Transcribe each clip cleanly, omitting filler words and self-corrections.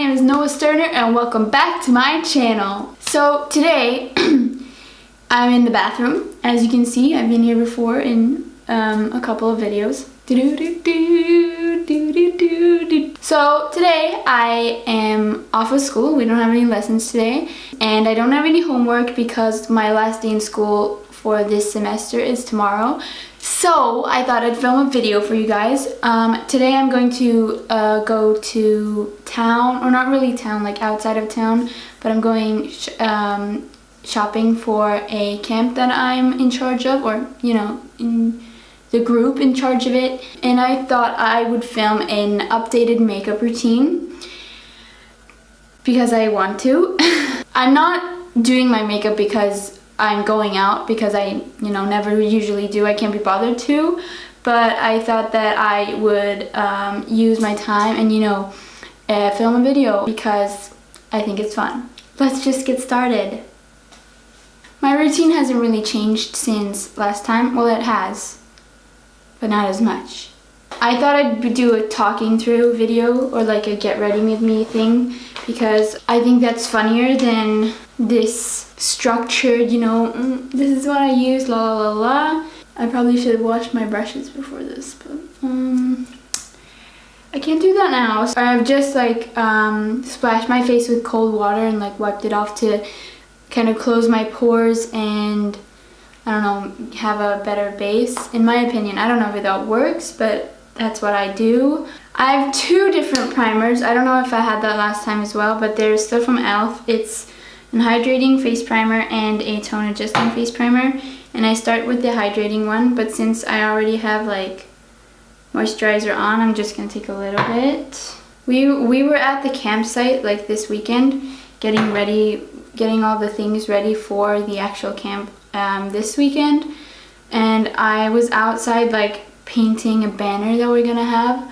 name is Noah Sterner and welcome back to my channel. So today I'm in the bathroom. As you can see, I've been here before in a couple of videos. So today I am off of school. We don't have any lessons today and I don't have any homework because my last day in school for this semester is tomorrow. So I thought I'd film a video for you guys. Today I'm going to go to town, or not really town, like outside of town, but I'm going shopping for a camp that I'm in charge of, or you know, in the group in charge of it. And I thought I would film an updated makeup routine because I want to. I'm not doing my makeup because I'm going out, because I, never usually do. I can't be bothered to, but I thought that I would use my time and, film a video because I think it's fun. Let's just get started. My routine hasn't really changed since last time. Well, it has, but not as much. I thought I'd do a talking through video or like a get ready with me thing because I think that's funnier than this structured, this is what I use, la la la. I probably should have washed my brushes before this, but I can't do that now. So I've just splashed my face with cold water and wiped it off to kind of close my pores and I don't know, have a better base, in my opinion. I don't know if that works, but that's what I do. I have two different primers. I don't know if I had that last time as well, but they're still from e.l.f. It's an hydrating face primer and a tone adjusting face primer. And I start with the hydrating one, but since I already have moisturizer on, I'm just gonna take a little bit. We were at the campsite this weekend, getting all the things ready for the actual camp this weekend. And I was outside painting a banner that we're gonna have,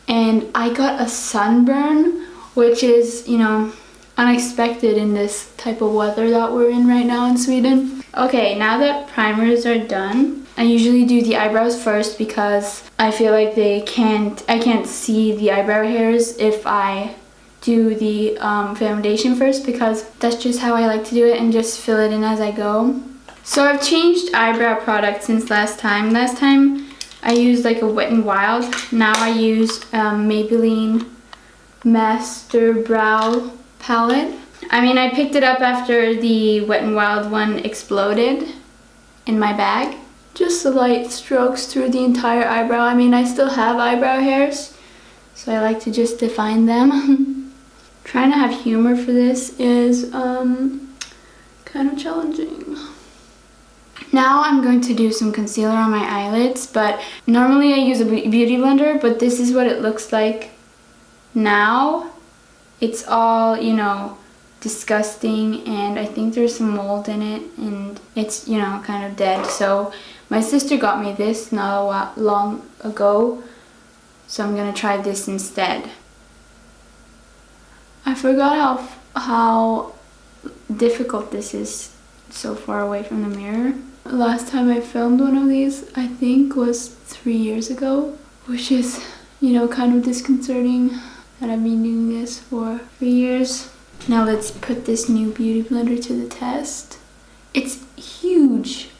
and I got a sunburn, which is, unexpected in this type of weather that we're in right now in Sweden. Okay, now that primers are done, I usually do the eyebrows first because I feel like I can't see the eyebrow hairs if I do the foundation first, because that's just how I like to do it and just fill it in as I go. So I've changed eyebrow products since last time. Last time I used a Wet n Wild. Now I use Maybelline Master Brow palette. I picked it up after the Wet n Wild one exploded in my bag. Just the light strokes through the entire eyebrow. I still have eyebrow hairs, so I like to just define them. Trying to have humor for this is kind of challenging. Now I'm going to do some concealer on my eyelids, but normally I use a beauty blender, but this is what it looks like now. It's all, disgusting, and I think there's some mold in it, and it's, kind of dead. So my sister got me this not long ago, so I'm gonna try this instead. I forgot how difficult this is so far away from the mirror. Last time I filmed one of these, I think, was 3 years ago, which is, kind of disconcerting that I've been doing this for 3 years. Now let's put this new beauty blender to the test. It's huge.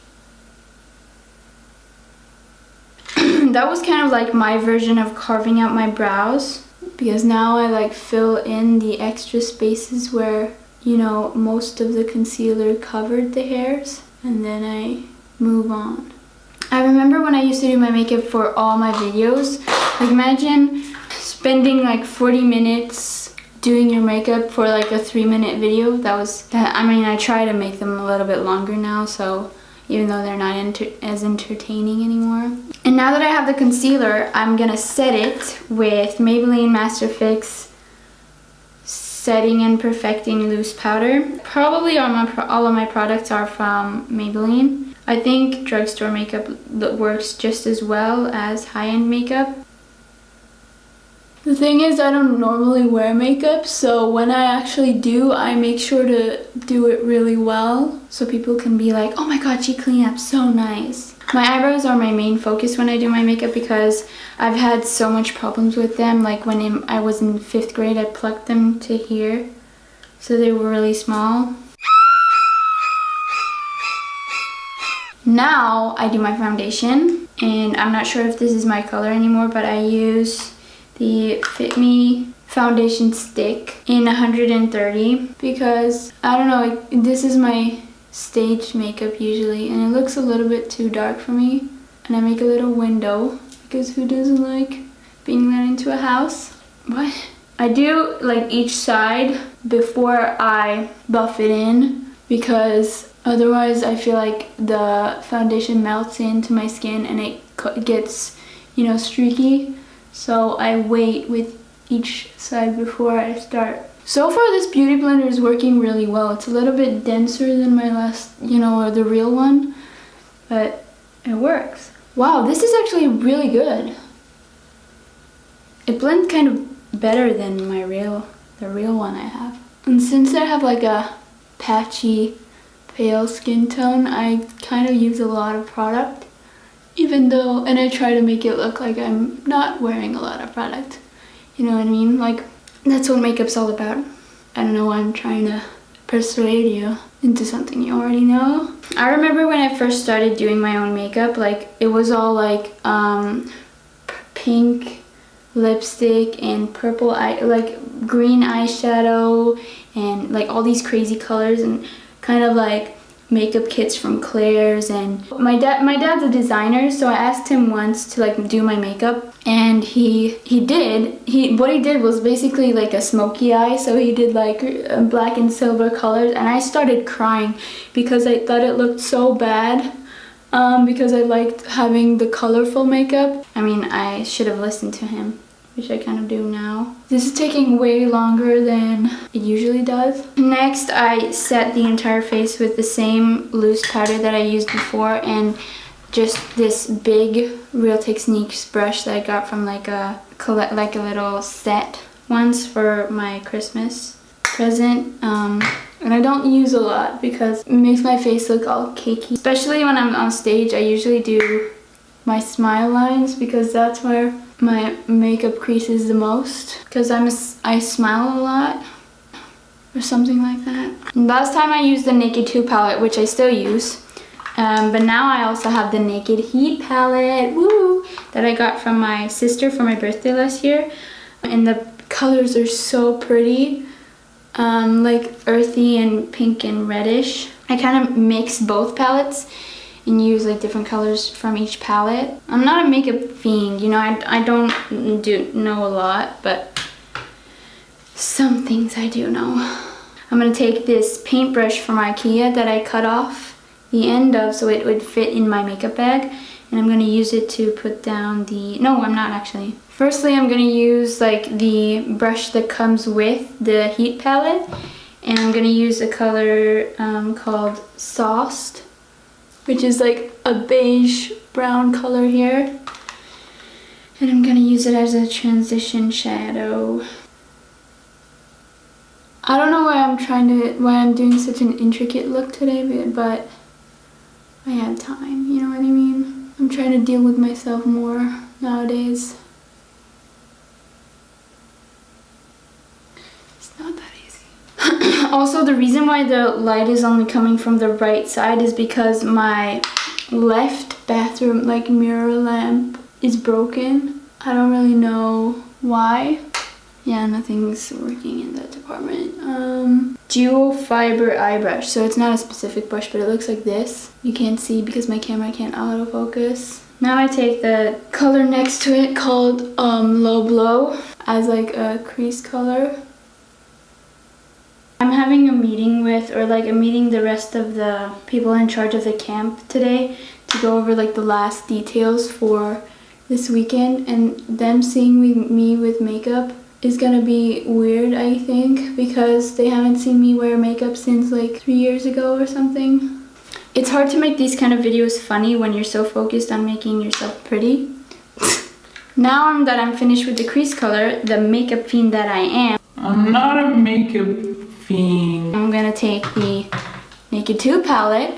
That was kind of my version of carving out my brows, because now I fill in the extra spaces where, most of the concealer covered the hairs, and then I move on. I remember when I used to do my makeup for all my videos, imagine spending 40 minutes doing your makeup for a 3-minute video. I try to make them a little bit longer now, so even though they're not as entertaining anymore. And now that I have the concealer, I'm gonna set it with Maybelline Master Fix Setting and Perfecting Loose Powder. Probably all of my products are from Maybelline. I think drugstore makeup works just as well as high-end makeup. The thing is, I don't normally wear makeup, so when I actually do, I make sure to do it really well so people can be like, oh my god, she cleaned up so nice. My eyebrows are my main focus when I do my makeup because I've had so much problems with them. Like when I was in 5th grade, I plucked them to here, so they were really small. Now I do my foundation, and I'm not sure if this is my color anymore, but I use the Fit Me foundation stick in 130 because I don't know, this is my staged makeup usually, and it looks a little bit too dark for me, and I make a little window because who doesn't like being let into a house? What? I do like each side before I buff it in because otherwise I feel like the foundation melts into my skin and it gets, you know, streaky. So I wait with each side before I start. So far this beauty blender is working really well. It's a little bit denser than my last, you know, or the real one, but it works. Wow, this is actually really good. It blends kind of better than the real one I have. And since I have like a patchy pale skin tone, I kind of use a lot of product, even though, and I try to make it look like I'm not wearing a lot of product. You know what I mean? Like, that's what makeup's all about. I don't know why I'm trying to persuade you into something you already know. I remember when I first started doing my own makeup, like, it was all like pink lipstick and purple like green eyeshadow and like all these crazy colors and kind of like makeup kits from Claire's. And my dad's a designer, so I asked him once to like do my makeup, and what he did was basically like a smoky eye, so he did like black and silver colors, and I started crying because I thought it looked so bad. Because I liked having the colorful makeup. I mean, I should have listened to him, which I kind of do now. This is taking way longer than it usually does. Next, I set the entire face with the same loose powder that I used before and just this big Real Techniques brush that I got from like a little set once for my Christmas present. And I don't use a lot because it makes my face look all cakey. Especially when I'm on stage, I usually do my smile lines because that's where my makeup creases the most, because I smile a lot or something like that. Last time I used the Naked 2 palette, which I still use, but now I also have the Naked Heat palette, woo, that I got from my sister for my birthday last year, and the colors are so pretty, like earthy and pink and reddish. I kind of mix both palettes and use like different colors from each palette. I'm not a makeup fiend, you know, I don't know a lot, but some things I do know. I'm gonna take this paintbrush from Ikea that I cut off the end of so it would fit in my makeup bag, and I'm gonna use it to put down no, I'm not actually. Firstly, I'm gonna use like the brush that comes with the heat palette, and I'm gonna use a color called Sauced, which is like a beige brown color here. And I'm gonna use it as a transition shadow. I don't know why I'm doing such an intricate look today, but I had time, you know what I mean? I'm trying to deal with myself more nowadays. It's not that easy. Also, the reason why the light is only coming from the right side is because my left bathroom like mirror lamp is broken. I don't really know why. Yeah, nothing's working in that department. Dual fiber eye brush. So it's not a specific brush, but it looks like this. You can't see because my camera can't autofocus. Now I take the color next to it called Low Blow as like a crease color. I'm having a meeting the rest of the people in charge of the camp today to go over like the last details for this weekend, and them seeing me with makeup is gonna be weird, I think, because they haven't seen me wear makeup since like 3 years ago or something. It's hard to make these kind of videos funny when you're so focused on making yourself pretty. Now that I'm finished with the crease color, the makeup fiend that I am, I'm not a makeup fiend. I'm gonna take the Naked 2 palette,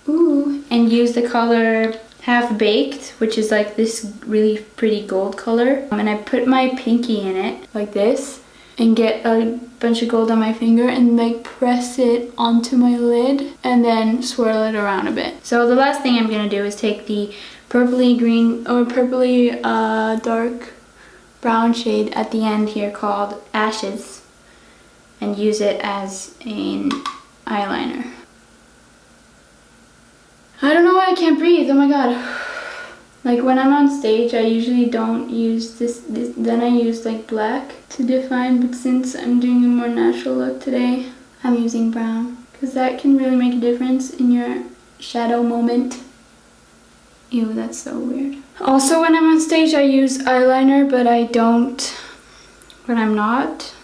and use the color Half Baked, which is like this really pretty gold color. And I put my pinky in it like this and get a bunch of gold on my finger and like press it onto my lid and then swirl it around a bit. So the last thing I'm gonna do is take the purpley green or purpley dark brown shade at the end here called Ashes and use it as an eyeliner. I don't know why I can't breathe, oh my god. Like when I'm on stage, I usually don't use this, then I use like black to define, but since I'm doing a more natural look today, I'm using brown. Because that can really make a difference in your shadow moment. Ew, that's so weird. Also when I'm on stage, I use eyeliner, but I don't when I'm not.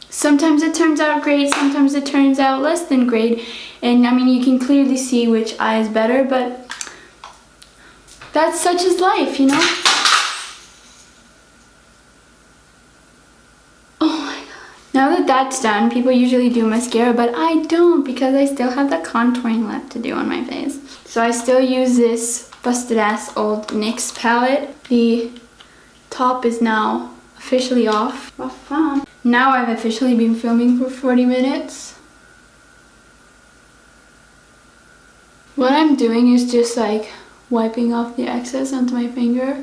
Sometimes it turns out great, sometimes it turns out less than great. And I mean, you can clearly see which eye is better, but that's such is life, you know? Oh my god. Now that that's done, people usually do mascara, but I don't because I still have the contouring left to do on my face. So I still use this busted ass old NYX palette. The top is now officially off. Now I've officially been filming for 40 minutes. What I'm doing is just like wiping off the excess onto my finger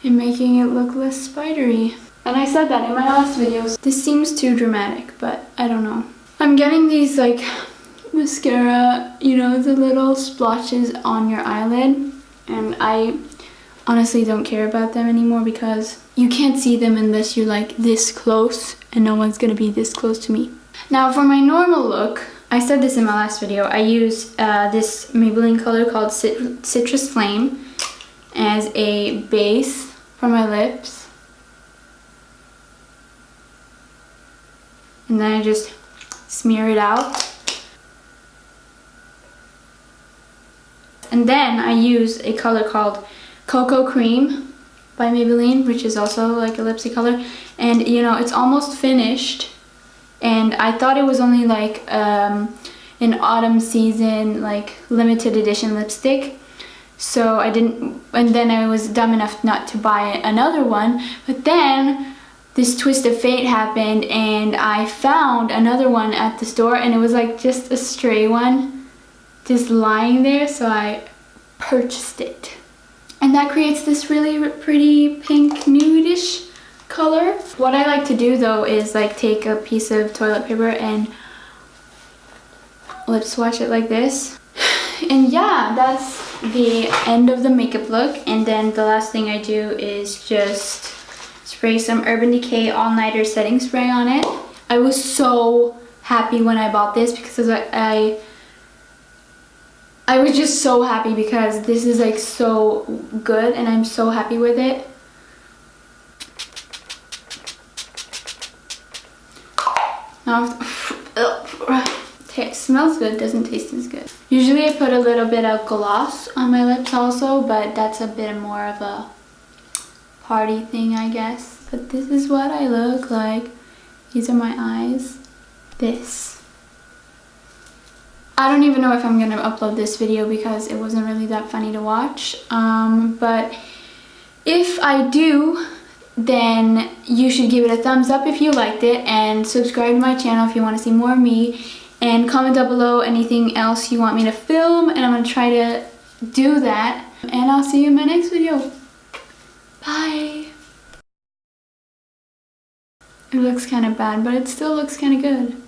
and making it look less spidery. And I said that in my last videos. This seems too dramatic, but I don't know. I'm getting these like mascara, you know, the little splotches on your eyelid. And I honestly don't care about them anymore because you can't see them unless you're like this close and no one's gonna be this close to me. Now for my normal look, I said this in my last video, I use this Maybelline color called Citrus Flame as a base for my lips. And then I just smear it out. And then I use a color called Cocoa Cream by Maybelline, which is also like a lipstick color. And you know, it's almost finished. And I thought it was only like an autumn season, like limited edition lipstick. So I didn't, and then I was dumb enough not to buy another one. But then this twist of fate happened and I found another one at the store and it was like just a stray one just lying there. So I purchased it. And that creates this really pretty pink nudish color. What I like to do though is like take a piece of toilet paper and lip swatch it like this. And yeah, that's the end of the makeup look. And then the last thing I do is just spray some Urban Decay All Nighter setting spray on it. I was so happy when I bought this because I was just so happy because this is like so good and I'm so happy with it. Now, it smells good, doesn't taste as good. Usually I put a little bit of gloss on my lips also, but that's a bit more of a party thing, I guess. But this is what I look like. These are my eyes. This. I don't even know if I'm gonna upload this video because it wasn't really that funny to watch. But if I do, then you should give it a thumbs up if you liked it and subscribe to my channel if you want to see more of me, and comment down below anything else you want me to film and I'm going to try to do that, and I'll see you in my next video. Bye. It looks kind of bad, but it still looks kind of good.